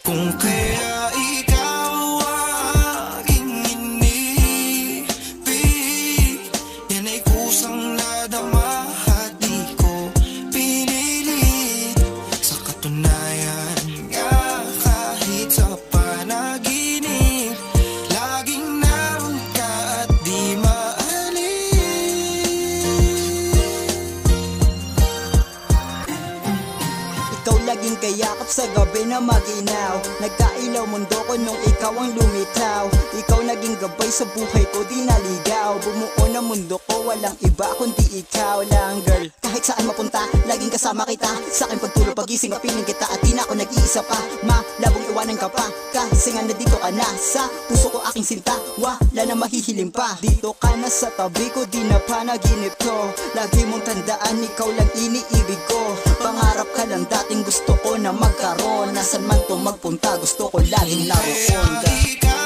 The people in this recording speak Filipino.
Kung kaya ikaw aking inibig, yan ay kusang nadama at di ko pinilit. Sa katunayan nga kahit sa panaginip, laging naroon ka at di maalis. Ikaw laging kayakap sa gabi na maginaw, nagkailaw mundo ko nung ikaw ang lumitaw. Ikaw naging gabay sa buhay ko, di naligaw. Bumuo na mundo ko, walang iba kundi ikaw lang, girl. Kahit saan mapunta, laging kasama kita. Sa aking pagtulog, pagising, kapiling kita at di na ako nag-iisa pa. Malabong iwanan ka pa, kasi nga nandito ka na. Sa puso ko aking sinta, wala na mahihiling pa. Dito ka na sa tabi ko, di na panaginip ko. Lagi mong tandaan, ikaw lang iniibig ko. Pangarap ka lang dating gusto ko na magkaroon. Nasaan man to magpunta, gusto ko laging naroon ka. Ikaw